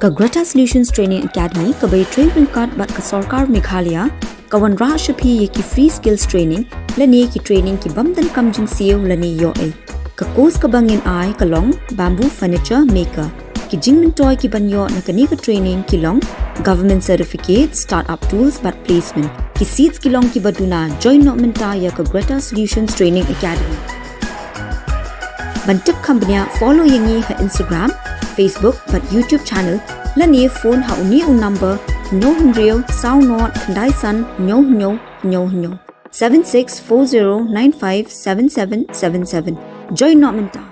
ka Greta Solutions Training Academy ka bai training card bat ka Sarkar Meghalaya ka wan ra shapi ye ki free skills training lani ki training ki bamdan kamjing siu lani yo e ka course ka bangin ai ka long bamboo furniture maker ki jingmin toy ki banyo na kani ka training ki long government certificate startup tools but placement ki seats ki long ki baduna join no menta ya ka Greta Solutions Training Academy ban tip company follow yengi ha Instagram Facebook but YouTube channel lani phone ha uni un number no hunrio sound not daisan nyo 7640957777 join not menta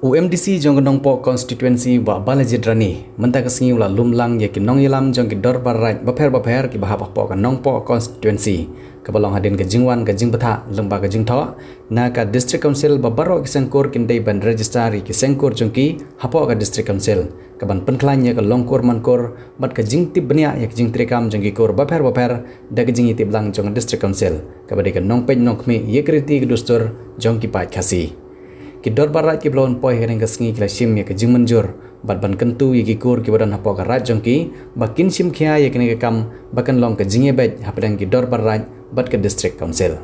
UMDC jong nong po constituency wa balajidrani menta kasingi ula lumlang ya ki nong ilam jong ki dor barai baper ki bahap po ka nong po constituency ka balong hadin ka jingwan ka jingbatha lengba ka jingtho na ka district council babaro ki sengkur kindai ban registry ki sengkur jong ki hapo ka district council ka ban penklan ya ka longkur mankor bat ka jingtip bania ya ki jingtrikam jong ki kor baper da ka jingi tiblang jong district council ka bade ka nong pej nong khmi ye kriti ki dustur jong ki pat khasi ki dor barat ki blon poi hering ka sngi kla sim ya ka jing manjur bat ban kentu yi ki kur ki badan hapo ka rat jong ki bakin sim khia ya kene ka kam bakan long ka jinge bej hapadang ki dor barat bat ka district council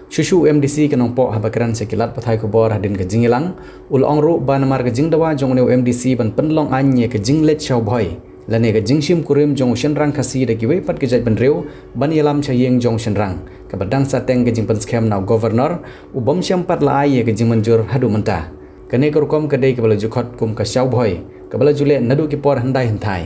shushu MDC kanong po habakaran sa kilat pathay ko bor hadin ka jingilang ul ongru ban mar ka jingdawa jong ne MDC ban penlong anye ka jinglet shaw boy lane ka jingshim kurim jong shenrang khasi da ki we pat ka jaj ban rew ban yalam chayeng jong shenrang ka badang sa teng ka jing pan scam now governor u bom syam pat la ay ka jing manjur hadu menta kane ka rukom ka dei ka bala jukhot kum ka shaw boy ka bala jule nadu ki por handai hanthai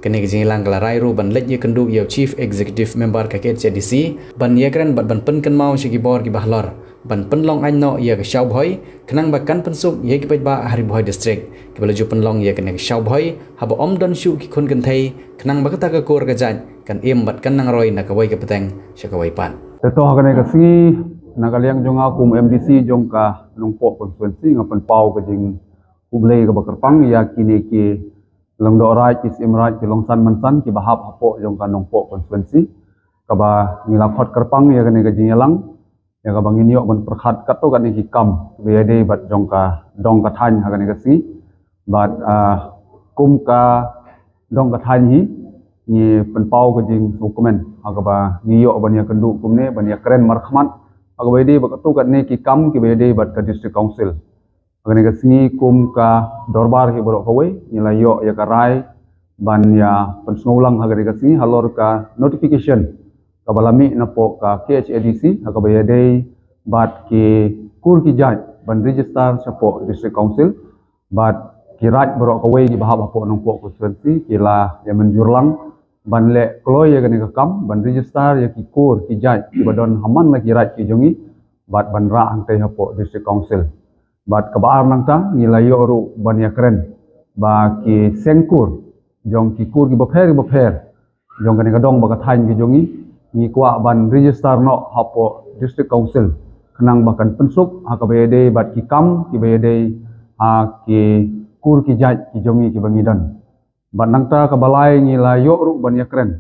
kane ka jingilang kala rai ru ban let ye kandu ye chief executive member ka KCDC ban ye kran ban pen kan mau shi ki bor ki bahlor ban penlong an no ye ka shaw boy khnang ba kan pensuk ye ki pej ba hari boy district ki bala ju penlong ye kane ka shaw boy haba om don shu ki khun kan thai khnang ba ka ta ka kor ka jan kan em bat kan nang roi na ka wai ka peteng sha ka wai pan Teto kane ka singi nagaliang jonga kum MDC jongka nongpo konstituensi ngapan pau ka jing ublei ka bakarpang ya kini ki langdo rai is imrai ki longsan mansan ki bahap hapo jongka nongpo konstituensi ka ba ngilakot karpang ya kane ka jingelang ya ka bangin yo ban perkhat kato kane ki kam be de bat jongka dong ka than ha kane ka singi bat kum ka dong ka than hi ni penpau ke jing dokumen agaba ni yo bania kendu kumne bania keren markhmat agaba ide bakatu kat ne ki kam ki bede bat ka district council agane ka singi kum ka dorbar hi borok kawai ni la yo ya ka rai ban ya pensngulang agane ka singi halor ka notification ka balami na po ka KHADC agaba ide bat ki kur ki jaj ban register sa po district council bat kirat borok kawai di bahap po nong po konstituensi kila ya menjurlang ban le kloy ya kane ka kam ban register ya ki kur ki jaj ki badon haman la kirat ki jongi bat ban ra angkai hapo district council bat kabar nang ta ngila yo ru ban ya keren ba ki sengkur jong ki kur ki bapher jong kane ka dong ba ka thain ki jongi ni kwa ban register no hapo district council kenang bakan pensuk ha ka bayade bat ki kam ki bayade ki kur ki jaj ki jongi ki bangidan ban nangta ka balai ni la yo ru ban ya keren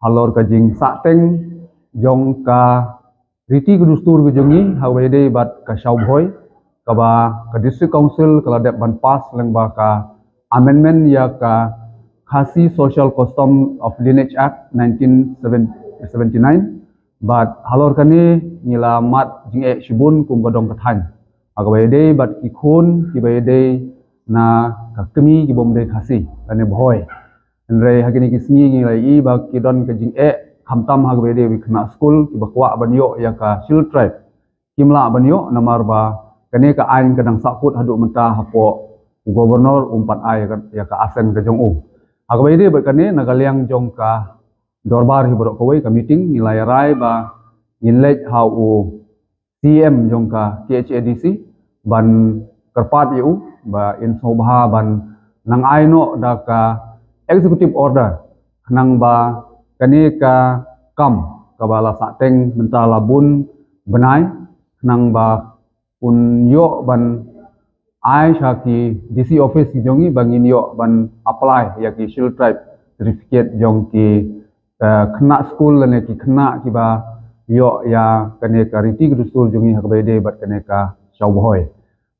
halor ka jing sa teng jong ka riti ku dustur ku jongi ha wede bat ka shaw boy ka ba ka district council kala dep ban pass leng ba ka amendment ya ka khasi social custom of lineage act 1979 bat halor ka ni la mat jing e shibun kum ka dong ka than ha wede bat ki khun ki wede na kakemi ki bom de khasi ane boy andre hagini ki singi ngi lai ba ki don ka jing e khamtam ha be de wi khna school ki bakwa banyo ya ka shil tribe kimla banyo namar ba kane ka ain ka dang sakut hadu menta hapo gubernur umpat ai ya ka asen ka jong ha be de ba kane nagaliang jong ka dorbar hi borok kawai ka meeting nilai rai ba inlet how CM jong ka KHADC ban kerpat yu ba in sobha ban nang aino da ka executive order nang ba kani ka kam ka bala sa teng menta labun benai nang ba un yo ban ai sha ki DC office ki jongi bangin yo ban apply ya ki shield tribe certificate jong ki khna school lane ki khna ki ba yo ya kani ka riti ki dustur jongi ha ba de bat kani ka shaw boy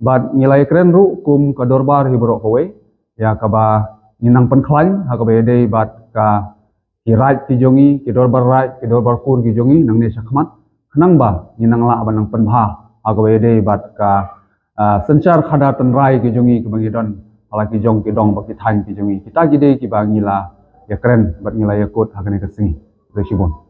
bat ngilai keren ru kum ka dorbar hi borok kawai ya ka ba ninang penklain hakabe dei bat ka ki right ki jongi ki dor bar right ki dor bar kur ki jongi nang ne sakmat khnang ba ninang la banang penbha hakabe dei bat ka sencar khada tan rai ki jongi ki bangi don ala ki jong ki dong ba ki thain ki jongi kita ki dei ki bangi la ya keren bat ngila ya kot hakane ka singi resibon